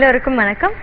எல்லோருக்கும் வணக்கம்.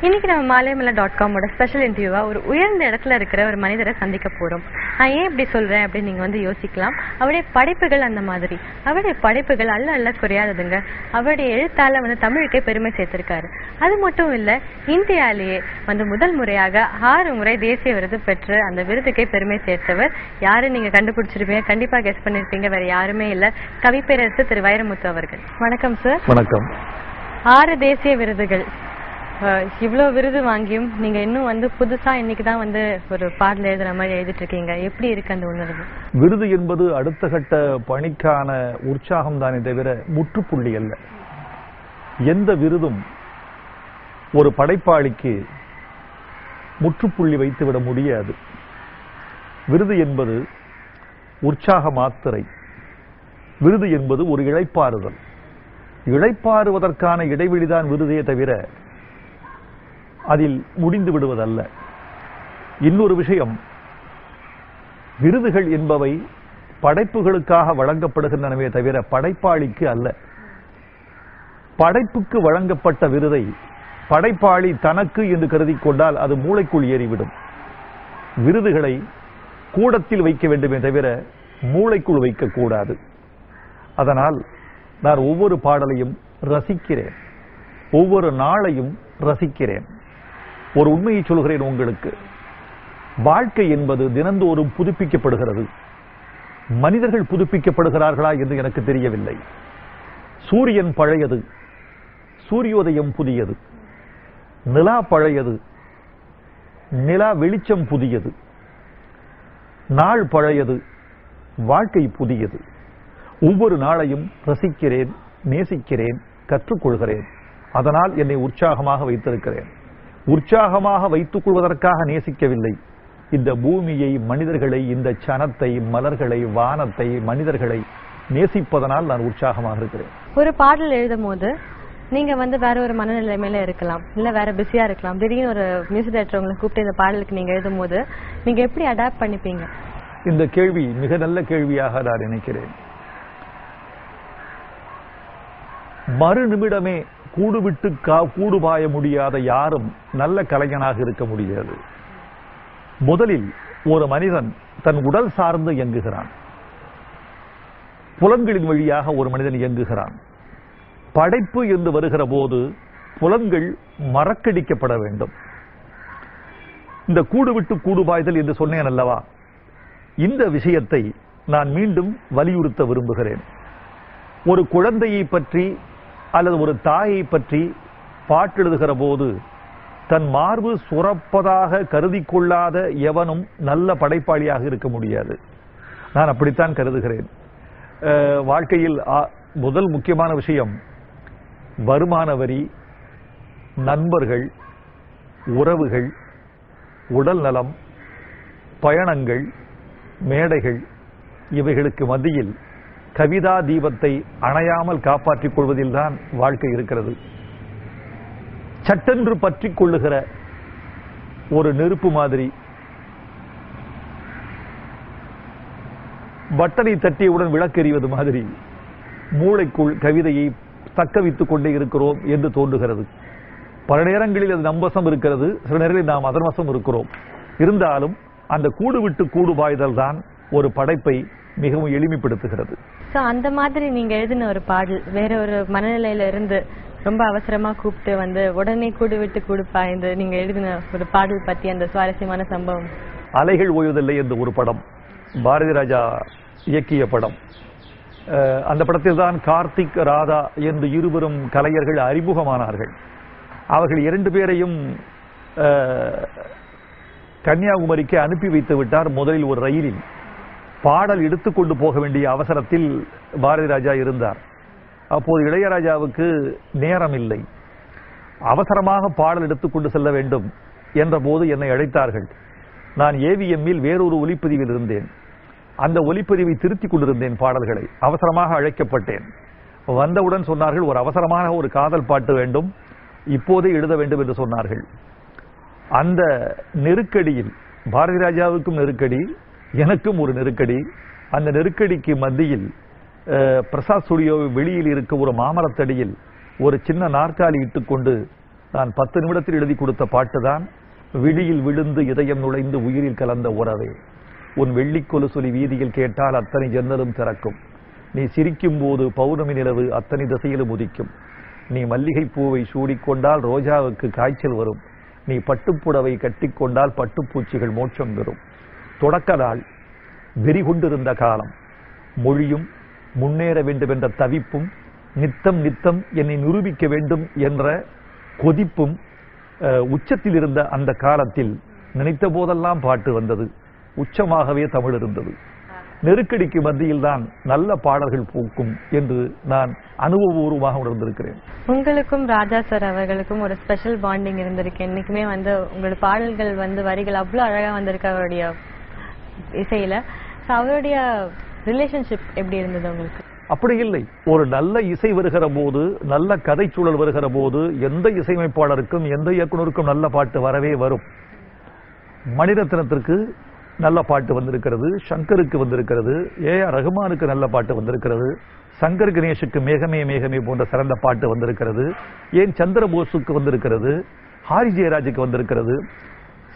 இன்னைக்கு நம்ம malayamala.com ஸ்பெஷல் இன்டர்வியூவா ஒரு உயர்ந்த இடத்துல இருக்கிற ஒரு மனிதரை சந்திக்க போறோம். நான் ஏன் இப்படி சொல்றேன் அப்படின்னு நீங்க வந்து யோசிக்கலாம். அவருடைய படைப்புகள் அந்த மாதிரி, அவருடைய படைப்புகள் அல்ல குறையாததுங்க. அவருடைய எழுத்தால வந்து தமிழுக்கே பெருமை சேர்த்திருக்காரு. அது மட்டும் இல்ல, இந்தியாலேயே வந்து முதல் முறையாக 6 முறை தேசிய விருது பெற்று அந்த விருதுக்கே பெருமை சேர்த்தவர் யாரு நீங்க கண்டுபிடிச்சிருப்பீங்க, கண்டிப்பா கெஸ் பண்ணிருப்பீங்க. வேற யாருமே இல்ல, கவிப்பேரரசு திரு வைரமுத்து அவர்கள். வணக்கம் சார். வணக்கம். 6 தேசிய விருதுகள், இவ்வளவு விருது வாங்கியும் நீங்க இன்னும் வந்து புதுசா இன்னைக்குதான் வந்து ஒரு பாடல் எழுதுற மாதிரி எழுதிட்டு இருக்கீங்க. எப்படி இருக்கு அந்த உணர்வு? விருது என்பது அடுத்த கட்ட பணிக்கான உற்சாகம் தானே தவிர முற்றுப்புள்ளி அல்ல. எந்த விருதும் ஒரு படைப்பாளிக்கு முற்றுப்புள்ளி வைத்துவிட முடியாது. விருது என்பது உற்சாக மாத்திரை. விருது என்பது ஒரு இளைப்பாறுதல். இளைப்பாறுவதற்கான இடைவெளிதான் விருதே தவிர அதில் முடிந்து விடுவதல்ல. இன்னொரு விஷயம், விருதுகள் என்பவை படைப்புகளுக்காக வழங்கப்படுகின்றனவே தவிர படைப்பாளிக்கு அல்ல. படைப்புக்கு வழங்கப்பட்ட விருதை படைப்பாளி தனக்கு என்று கருதி கொண்டால் அது மூளைக்குள் ஏறிவிடும். விருதுகளை கூடத்தில் வைக்க வேண்டுமே தவிர மூளைக்குள் வைக்கக்கூடாது. அதனால் நான் ஒவ்வொரு பாடலையும் ரசிக்கிறேன், ஒவ்வொரு நாளையும் ரசிக்கிறேன். ஒரு உண்மையை சொல்கிறேன் உங்களுக்கு, வாழ்க்கை என்பது தினந்தோறும் புதுப்பிக்கப்படுகிறது. மனிதர்கள் புதுப்பிக்கப்படுகிறார்களா என்று எனக்கு தெரியவில்லை. சூரியன் பழையது, சூரியோதயம் புதியது. நிலா பழையது, நிலா வெளிச்சம் புதியது. நாள் பழையது, வாழ்க்கை புதியது. ஒவ்வொரு நாளையும் ரசிக்கிறேன், நேசிக்கிறேன், கற்றுக்கொள்கிறேன். அதனால் என்னை உற்சாகமாக வைத்திருக்கிறேன். உற்சாகமாக வைத்துக் கொள்வதற்காக நேசிக்கவில்லை. இந்த பூமியை, மனிதர்களை, இந்த சனத்தை, மலர்களை, வானத்தை, மனிதர்களை நேசிப்பதனால் நான் உற்சாகமாக இருக்கிறேன். ஒரு பாடல் எழுதும் போது நீங்க வந்து வேற ஒரு மனநிலைமையில இருக்கலாம், இல்ல வேற பிஸியா இருக்கலாம். திடீர்னு ஒரு மியூசிக் டைரக்டர் உங்களை கூப்பிட்டு இந்த பாடலுக்கு நீங்க எழுதும் போது நீங்க எப்படி அடாப்ட் பண்ணிப்பீங்க? இந்த கேள்வி மிக நல்ல கேள்வியாக நான் நினைக்கிறேன். மறு நிமிடமே கூடு விட்டு கூடு பாய முடியாத யாரும் நல்ல கலைஞனாக இருக்க முடியாது. முதலில் ஒரு மனிதன் தன் உடல் சார்ந்து இயங்குகிறான். புலன்களின் வழியாக ஒரு மனிதன் இயங்குகிறான். படைப்பு என்று வருகிற போது புலன்கள் மறக்கடிக்கப்பட வேண்டும். இந்த கூடு விட்டு கூடு பாய்தல் என்று சொன்னேன் அல்லவா, இந்த விஷயத்தை நான் மீண்டும் வலியுறுத்த விரும்புகிறேன். ஒரு குழந்தையை பற்றி அல்லது ஒரு தாயை பற்றி பாட்டெழுதுகிற போது தன் மார்பு சுரப்பதாக கருதி கொள்ளாத எவனும் நல்ல படைப்பாளியாக இருக்க முடியாது. நான் அப்படித்தான் கருதுகிறேன். வாழ்க்கையில் முதல் முக்கியமான விஷயம் வருமான வரி, நண்பர்கள், உறவுகள், உடல் நலம், பயணங்கள், மேடைகள், இவைகளுக்கு மத்தியில் கவிதா தீபத்தை அணையாமல் காப்பாற்றிக் கொள்வதில் தான் வாழ்க்கை இருக்கிறது. சட்டென்று பற்றி கொள்ளுகிற ஒரு நெருப்பு மாதிரி பட்டனை தட்டியவுடன் விளக்கெறிவது மாதிரி மூளைக்குள் கவிதையை தக்க வைத்துக் கொண்டே இருக்கிறோம் என்று தோன்றுகிறது. பல நேரங்களில் அது நம்பசம் இருக்கிறது, சில நேரங்களில் நாம் அதன் வசம் இருக்கிறோம். இருந்தாலும் அந்த கூடு விட்டு கூடு பாய்தல் தான் ஒரு படைப்பை மிகவும் எளிமைப்படுத்துகிறது. அந்த மாதிரி நீங்க எழுதின ஒரு பாடல் வேற ஒரு மனநிலையில இருந்து ரொம்ப அவசரமா கூப்பிட்டு வந்து உடனே கூடு விட்டு கூடு பாய்ந்து நீங்க எழுதின ஒரு பாடல் பத்தி அந்த சுவாரஸ்யமான சம்பவம்? அலைகள் ஓய்வதில்லை என்ற ஒரு படம், பாரதி ராஜா இயக்கிய படம். அந்த படத்தில் தான் கார்த்திக், ராதா என்று இருவரும் கலைஞர்கள் அறிமுகமானார்கள். அவர்கள் 2 பேரையும் கன்னியாகுமரிக்கு அனுப்பி வைத்து விட்டார். முதலில் ஒரு ரயிலில் பாடல் எடுத்துக்கொண்டு போக வேண்டிய அவசரத்தில் பாரதி ராஜா இருந்தார். அப்போது இளையராஜாவுக்கு நேரம் இல்லை, அவசரமாக பாடல் எடுத்துக்கொண்டு செல்ல வேண்டும் என்ற போது என்னை அழைத்தார்கள். நான் ஏவிஎம்மில் வேறொரு ஒலிப்பதிவில் இருந்தேன். அந்த ஒலிப்பதிவை திருத்திக் கொண்டிருந்தேன். பாடல்களை அவசரமாக அழைக்கப்பட்டேன். வந்தவுடன் சொன்னார்கள், ஒரு அவசரமாக ஒரு காதல் பாட்டு வேண்டும், இப்போதே எழுத வேண்டும் என்று சொன்னார்கள். அந்த நெருக்கடியில் பாரதி ராஜாவுக்கும் நெருக்கடி, எனக்கும் ஒரு நெருக்கடி. அந்த நெருக்கடிக்கு மத்தியில் பிரசாத் ஸ்டுடியோ வெளியில் இருக்க ஒரு மாமரத்தடியில் ஒரு சின்ன நாற்காலி இட்டுக்கொண்டு நான் 10 நிமிடத்தில் எழுதி கொடுத்த பாட்டுதான் விழியில் விழுந்து இதயம் நுழைந்து உயிரில் கலந்த உறவே. உன் வெள்ளிக்கொலு சொல்லி வீதியில் கேட்டால் அத்தனை ஜன்னலும் திறக்கும். நீ சிரிக்கும் போது பௌர்ணமி நிலவு அத்தனை திசையிலும் உதிக்கும். நீ மல்லிகை பூவை சூடிக்கொண்டால் ரோஜாவுக்கு காய்ச்சல் வரும். நீ பட்டுப்புடவை கட்டிக்கொண்டால் பட்டுப்பூச்சிகள் மோட்சம் பெறும். தொடக்க நாள் வெறிகொண்டிருந்த காலம், மொழியும் முன்னேற வேண்டும் என்ற தவிப்பும், நித்தம் நித்தம் என்னை நிரூபிக்க வேண்டும் என்ற கொதிப்பும் உச்சத்தில் இருந்த அந்த காலத்தில் நினைத்த போதெல்லாம் பாட்டு வந்தது. உச்சமாகவே தமிழ் இருந்தது. நெருக்கடிக்கு மத்தியில் தான் நல்ல பாடல்கள் பூக்கும் என்று நான் அனுபவபூர்வமாக உணர்ந்திருக்கிறேன். உங்களுக்கும் ராஜா சார் அவர்களுக்கும் ஒரு ஸ்பெஷல் பாண்டிங் இருந்திருக்கு. என்னைக்குமே வந்து உங்களோட பாடல்கள் வந்து வரிகள் அவ்வளவு அழகா வந்திருக்கு அவருடைய இசையில. அவருடைய ரிலேஷன்ஷிப் எப்படி இருந்தது உங்களுக்கு? அப்படி இல்லை. ஒரு நல்ல இசை வருகிற போது, நல்ல கதை சூழல் வருகிற போது எந்த இசையமைப்பாளருக்கும் எந்த இயக்குனருக்கும் நல்ல பாட்டு வரவே வரும். மணிரத்னத்திற்கு நல்ல பாட்டு வந்திருக்கிறது, சங்கருக்கு வந்திருக்கிறது, AR ரஹ்மானுக்கு நல்ல பாட்டு வந்திருக்கிறது, சங்கர் கணேஷுக்கு மேகமே மேகமே போன்ற சிறந்த பாட்டு வந்திருக்கிறது, ஏன் சந்திரபோஸுக்கு வந்திருக்கிறது, ஹாரி ஜெயராஜுக்கு வந்திருக்கிறது.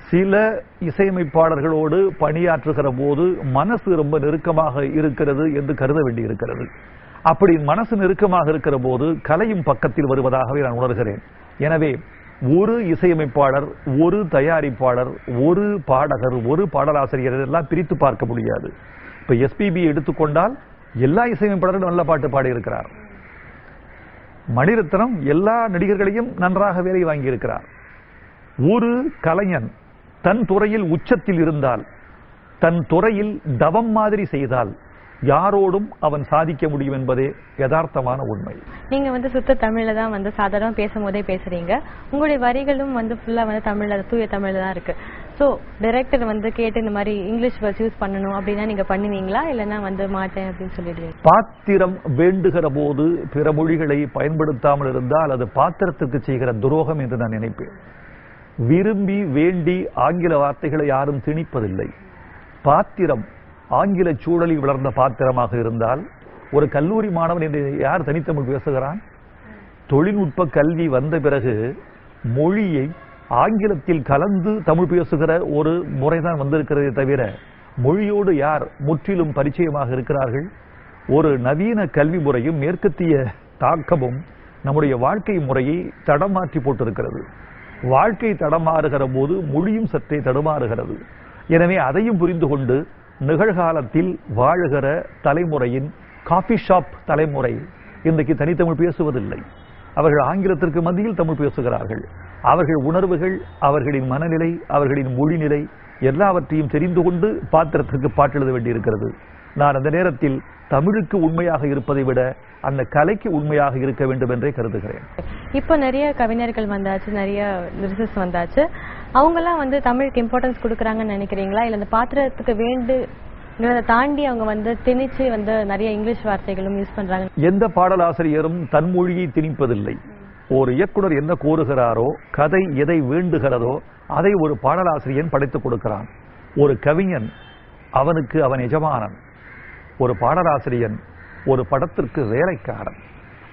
சில இசையமைப்பாளர்களோடு பணியாற்றுகிற போது மனசு ரொம்ப நெருக்கமாக இருக்கிறது என்று கருத வேண்டி இருக்கிறது. அப்படி மனசு நெருக்கமாக இருக்கிற போது கலையும் பக்கத்தில் வருவதாகவே நான் உணர்கிறேன். எனவே ஒரு இசையமைப்பாளர், ஒரு தயாரிப்பாளர், ஒரு பாடகர், ஒரு பாடலாசிரியர் எல்லாம் பிரித்து பார்க்க முடியாது. இப்ப SPB எடுத்துக்கொண்டால் எல்லா இசையமைப்பாளரும் நல்ல பாட்டு பாடியிருக்கிறார். மணிரத்னம் எல்லா நடிகர்களையும் நன்றாக வேலை வாங்கி இருக்கிறார். ஒரு கலைஞன் தன் துறையில் உச்சத்தில் இருந்தால், தன் துறையில் தவம் மாதிரி செய்தால் யாரோடும் அவன் சாதிக்க முடியும் என்பதே யதார்த்தமான உண்மை. நீங்க வந்து சுத்த தமிழ்ல தான் வந்து சாதாரண பேசும்போதே பேசுறீங்க. உங்களுடைய வரிகளும் வந்து ஃபுல்லா வந்து தமிழ்ல, தூய தமிழ்ல தான் இருக்கு. சோ டைரக்டர் வந்து கேட்டு இந்த மாதிரி இங்கிலீஷ் வேர்ட்ஸ் யூஸ் பண்ணணும் அப்படின்னா நீங்க பண்ணுவீங்களா, இல்லைன்னா வந்து மாட்டேன் அப்படின்னு சொல்லிடுவீங்க? பாத்திரம் வேண்டுகிற போது பிற மொழிகளை பயன்படுத்தாமல் இருந்தால் அது பாத்திரத்திற்கு செய்கிற துரோகம் என்று நான் நினைப்பேன். விரும்பி வேண்டி ஆங்கில வார்த்தைகளை யாரும் திணிப்பதில்லை. பாத்திரம் ஆங்கில சூழலில் வளர்ந்த பாத்திரமாக இருந்தால், ஒரு கல்லூரி மாணவன் என்று யார் தனித்தமிழ் பேசுகிறான்? தொழில்நுட்ப கல்வி வந்த பிறகு மொழியை ஆங்கிலத்தில் கலந்து தமிழ் பேசுகிற ஒரு முறைதான் வந்திருக்கிறதே தவிர மொழியோடு யார் முற்றிலும் பரிச்சயமாக இருக்கிறார்கள்? ஒரு நவீன கல்வி முறையும் மேற்கத்திய தாக்கமும் நம்முடைய வாழ்க்கை முறையை தடமாற்றி போட்டிருக்கிறது. வாழ்க்கை தடமாறுகிற போது மொழியும் சற்றே தடுமாறுகிறது. எனவே அதையும் புரிந்து கொண்டு நிகழ்காலத்தில் வாழுகிற தலைமுறையின் காபி ஷாப் தலைமுறை இன்றைக்கு தனித்தமிழ் பேசுவதில்லை. அவர்கள் ஆங்கிலத்திற்கு மத்தியில் தமிழ் பேசுகிறார்கள். அவர்கள் உணர்வுகள், அவர்களின் மனநிலை, அவர்களின் மொழிநிலை எல்லாவற்றையும் தெரிந்து கொண்டு பாத்திரத்திற்கு பாட்டெழுத வேண்டியிருக்கிறது. நான் அந்த நேரத்தில் தமிழுக்கு உண்மையாக இருப்பதை விட அந்த கலைக்கு உண்மையாக இருக்க வேண்டும் என்றே கருதுகிறேன். இப்போ நிறைய கவிஞர்கள் வந்தாச்சு, நிறைய லிரிசிஸ்ட் வந்தாச்சு. அவங்கெல்லாம் வந்து தமிழுக்கு இம்பார்ட்டன்ஸ் கொடுக்குறாங்கன்னு நினைக்கிறீங்களா, இல்ல அந்த பாத்திரத்துக்கு வேண்டு தாண்டி அவங்க வந்து திணிச்சு வந்து நிறைய இங்கிலீஷ் வார்த்தைகளும் யூஸ் பண்றாங்க? எந்த பாடலாசிரியரும் தன் மொழியை திணிப்பதில்லை. ஒரு இயக்குனர் என்ன கோருகிறாரோ, கதை எதை வேண்டுகிறதோ அதை ஒரு பாடலாசிரியன் படைத்துக் கொடுக்கிறான். ஒரு கவிஞன் அவனுக்கு அவன் எஜமானன். ஒரு பாடலாசிரியன் ஒரு படத்திற்கு வேலைக்காரன்.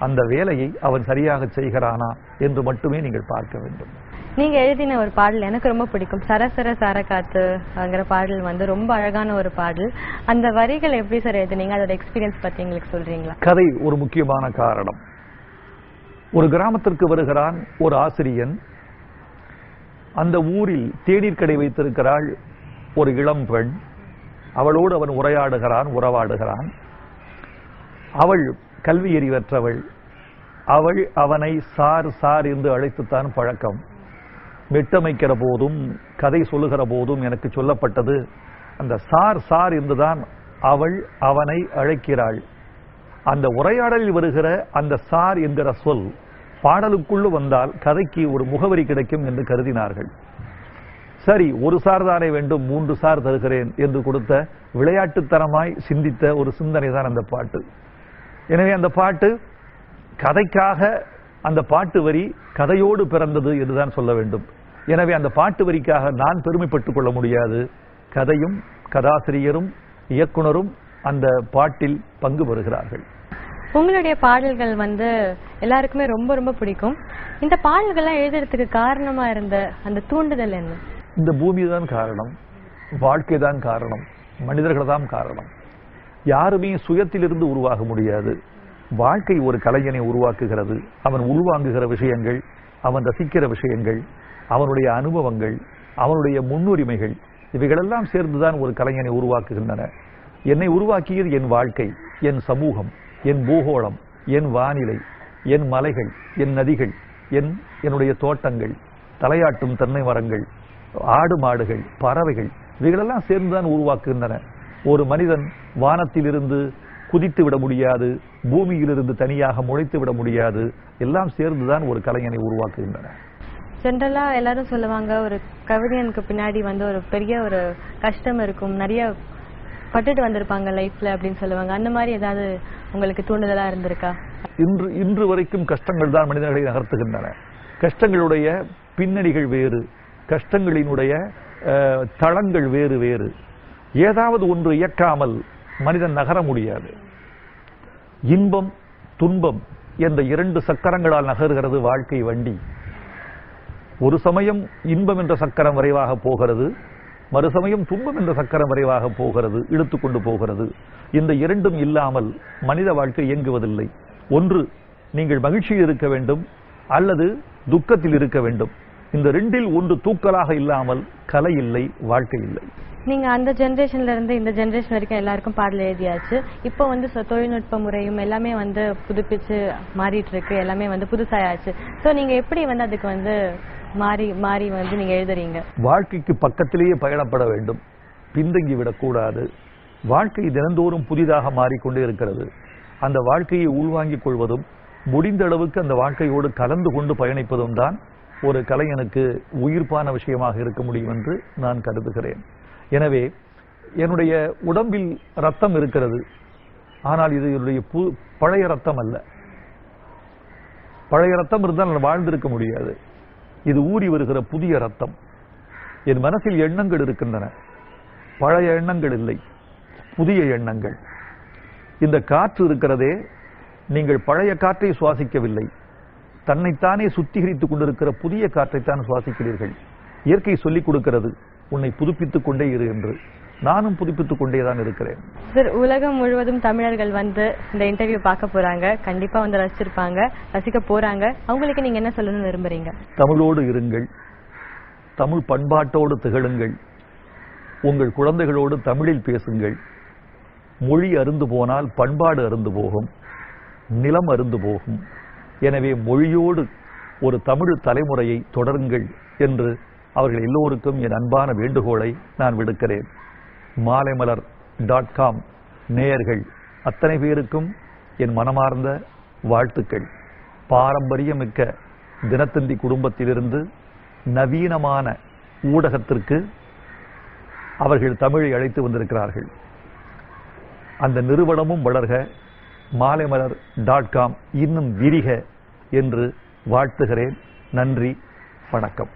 அந்த வேலையை அவன் சரியாக செய்கிறானா என்று மட்டுமே நீங்கள் பார்க்க வேண்டும். நீங்க எழுதின ஒரு பாடல் எனக்கு ரொம்ப பிடிக்கும், சரசர சாரக்காத்துங்கிற பாடல் வந்து ரொம்ப அழகான ஒரு பாடல். அந்த வரிகள் எப்படி சார் எழுதினீங்க, அதோட எக்ஸ்பீரியன்ஸ் பத்தி எங்களுக்கு சொல்றீங்களா? கதை ஒரு முக்கியமான காரணம். ஒரு கிராமத்திற்கு வருகிறான் ஒரு ஆசிரியன். அந்த ஊரில் தேநீர் கடை வைத்திருக்கிறாள் ஒரு இளம் பெண். அவளோடு அவன் உரையாடுகிறான், உறவாடுகிறான். அவள் கல்வி அறிவற்றவள். அவள் அவனை சார் சார் என்று அழைத்துத்தான் பழக்கம். மெட்டமைக்கிற போதும் கதை சொல்லுகிற போதும் எனக்கு சொல்லப்பட்டது அந்த சார் சார் என்றுதான் அவள் அவனை அழைக்கிறாள். அந்த உரையாடலில் வருகிற அந்த சார் என்கிற சொல் பாடலுக்குள்ளே வந்தால் கதைக்கு ஒரு முகவரி கிடைக்கும் என்று கருதினார்கள். சரி, ஒரு சார் தானே வேண்டும், 3 சார் தருகிறேன் என்று கொடுத்த விளையாட்டுத்தனமாய் சிந்தித்த ஒரு சிந்தனை தான் அந்த பாட்டு. எனவே அந்த பாட்டு கதைக்காக, அந்த பாட்டு வரி கதையோடு பிறந்தது என்றுதான் சொல்ல வேண்டும். எனவே அந்த பாட்டு வரிக்காக நான் பெருமைப்பட்டுக் கொள்ள முடியாது. கதையும் கதாசிரியரும் இயக்குனரும் அந்த பாட்டில் பங்கு பெறுகிறார்கள். உங்களுடைய பாடல்கள் வந்து எல்லாருக்குமே ரொம்ப ரொம்ப பிடிக்கும். இந்த பாடல்கள்லாம் எழுதுறதுக்கு காரணமா இருந்த அந்த தூண்டுதல் என்ன? இந்த பூமி தான் காரணம், வாழ்க்கை தான் காரணம், மனிதர்கள் தான் காரணம். யாருமே சுயத்திலிருந்து உருவாக முடியாது. வாழ்க்கை ஒரு கலைஞனை உருவாக்குகிறது. அவன் உள்வாங்குகிற விஷயங்கள், அவன் ரசிக்கிற விஷயங்கள், அவனுடைய அனுபவங்கள், அவனுடைய முன்னுரிமைகள், இவைகளெல்லாம் சேர்ந்துதான் ஒரு கலைஞனை உருவாக்குகின்றன. என்னை உருவாக்கியது என் வாழ்க்கை, என் சமூகம், என் பூகோளம், என் வானிலை, என் மலைகள், என் நதிகள், என்னுடைய தோட்டங்கள், தலையாட்டும் தென்னை மரங்கள், ஆடு மாடுகள், பறவைகள், இவைகளெல்லாம் சேர்ந்துதான் உருவாக்குகின்றன. ஒரு மனிதன் வானத்திலிருந்து குதித்து விட முடியாது, பூமியிலிருந்து தனியாக முளைத்து விட முடியாது. எல்லாம் சேர்ந்துதான் ஒரு கலைஞனை உருவாக்குகின்றன. ஜென்ரலா எல்லாரும் சொல்லுவாங்க, ஒரு கவிதையனுக்கு பின்னாடி வந்து ஒரு பெரிய ஒரு கஷ்டம் இருக்கும், நிறைய பட்டுட்டு வந்திருப்பாங்க லைஃப்ல அப்படின்னு சொல்லுவாங்க. அந்த மாதிரி ஏதாவது உங்களுக்கு தூண்டுதலா இருந்திருக்கா? இன்று வரைக்கும் கஷ்டங்கள் தான் மனிதர்களை நகர்த்துகின்றன. கஷ்டங்களுடைய பின்னணிகள் வேறு, கஷ்டங்களினுடைய தளங்கள் வேறு வேறு. ஏதாவது ஒன்று இயக்காமல் மனிதன் நகர முடியாது. இன்பம் துன்பம் என்ற 2 சக்கரங்களால் நகர்கிறது வாழ்க்கை வண்டி. ஒரு சமயம் இன்பம் என்ற சக்கரம் விரைவாக போகிறது, மறுசமயம் துன்பம் என்ற சக்கரம் விரைவாக போகிறது, இழுத்துக்கொண்டு போகிறது. இந்த 2ம் இல்லாமல் மனித வாழ்க்கை இயங்குவதில்லை. ஒன்று நீங்கள் மகிழ்ச்சியில் இருக்க வேண்டும், அல்லது துக்கத்தில் இருக்க வேண்டும். இந்த 2ல் ஒன்று தூக்கலாக இல்லாமல் கலை இல்லை, வாழ்க்கை இல்லை. நீங்க அந்த ஜெனரேஷன்ல இருந்து இந்த ஜெனரேஷன் வரைக்கும் எல்லாருக்கும் பாடல் எழுதியாச்சு. இப்போ வந்து தொழில்நுட்ப முறையும் எல்லாமே வந்து புதுப்பிச்சு மாறிட்டு இருக்கு, எல்லாமே வந்து புதுசாயாச்சு. சோ நீங்க எப்படி வந்து அதுக்கு வந்து மாறி மாறி வந்து நீங்க எழுதுறீங்க? வாழ்க்கைக்கு பக்கத்திலேயே பயணப்பட வேண்டும், பின்தங்கி விடக்கூடாது. வாழ்க்கை தினந்தோறும் புதிதாக மாறிக்கொண்டே இருக்கிறது. அந்த வாழ்க்கையை உள்வாங்கிக் கொள்வதும், முடிந்த அளவுக்கு அந்த வாழ்க்கையோடு கலந்து கொண்டு பயணிப்பதும் தான் ஒரு கலைஞனுக்கு உயிர்ப்பான விஷயமாக இருக்க முடியும் என்று நான் கருதுகிறேன். எனவே என்னுடைய உடம்பில் ரத்தம் இருக்கிறது, ஆனால் இது என்னுடைய பழைய ரத்தம் அல்ல. பழைய ரத்தம் இருந்தால் நான் வாழ்ந்திருக்க முடியாது. இது ஊறி வருகிற புதிய ரத்தம். என் மனசில் எண்ணங்கள் இருக்கின்றன, பழைய எண்ணங்கள் இல்லை, புதிய எண்ணங்கள். இந்த காற்று இருக்கிறதே, நீங்கள் பழைய காற்றை சுவாசிக்கவில்லை, தன்னைத்தானே சுத்திகரித்துக் கொண்டிருக்கிற புதிய காற்றைத்தான் சுவாசிக்கிறீர்கள். இயற்கை சொல்லிக் கொடுக்கிறது, உன்னை புதுப்பித்துக் கொண்டே இரு என்று. நானும் புதுப்பித்துக் கொண்டேதான் இருக்கிறேன். சார், உலகம் முழுவதும் தமிழர்கள் வந்து இந்த இன்டர்வியூ பார்க்க போறாங்க, கண்டிப்பா வந்து ரசிச்சிருப்பாங்க, ரசிக்க போறாங்க. அவங்களுக்கு நீங்க என்ன சொல்லணும்னு விரும்புறீங்க? தமிழோடு இருங்கள், தமிழ் பண்பாட்டோடு திகழுங்கள், உங்கள் குழந்தைகளோடு தமிழில் பேசுங்கள். மொழி அருந்து போனால் பண்பாடு அருந்து போகும், நிலம் அருந்து போகும். எனவே மொழியோடு ஒரு தமிழ் தலைமுறையை தொடருங்கள் என்று அவர்கள் எல்லோருக்கும் என் அன்பான வேண்டுகோளை நான் விடுக்கிறேன். maalaimala.com நேயர்கள் அத்தனை பேருக்கும் என் மனமார்ந்த வாழ்த்துக்கள். பாரம்பரியமிக்க தினத்தந்தி குடும்பத்திலிருந்து நவீனமான ஊடகத்திற்கு அவர்கள் தமிழை அழைத்து வந்திருக்கிறார்கள். அந்த நிறுவனமும் வளர்க, maalaimala.com இன்னும் விரிக என்று வாழ்த்துகிறேன். நன்றி, வணக்கம்.